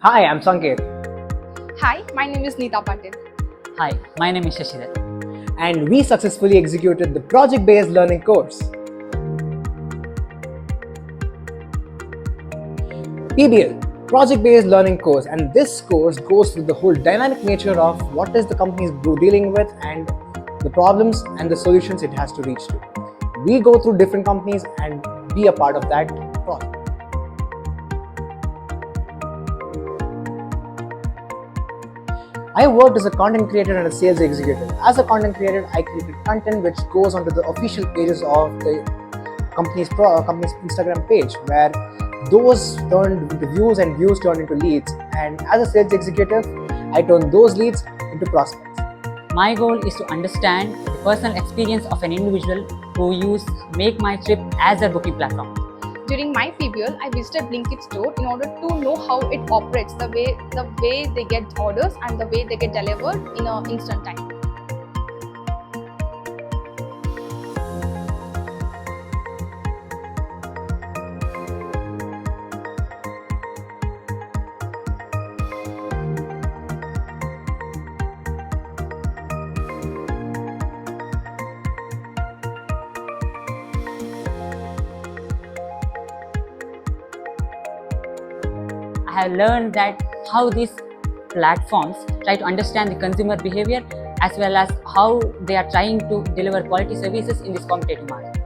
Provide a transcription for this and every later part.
Hi, I'm Sanket. Hi, my name is Neeta Patil. Hi, my name is Shashidhar. And we successfully executed the project-based learning course. PBL, project-based learning course, and this course goes through the whole dynamic nature of what is the company is dealing with and the problems and the solutions it has to reach to. We go through different companies and be a part of that project. I worked as a content creator and a sales executive. As a content creator, I created content which goes onto the official pages of the company's Instagram page, where those turned into views and views turned into leads. And as a sales executive, I turned those leads into prospects. My goal is to understand the personal experience of an individual who use Make My Trip as their booking platform. During my PBL, I visited Blinkit store in order to know how it operates, the way they get orders and the way they get delivered in an instant time. I have learned that how these platforms try to understand the consumer behavior as well as how they are trying to deliver quality services in this competitive market.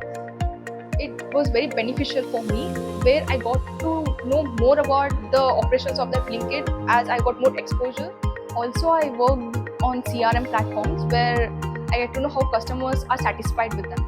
It was very beneficial for me, where I got to know more about the operations of that Blinkit as I got more exposure. Also, I worked on CRM platforms where I get to know how customers are satisfied with them.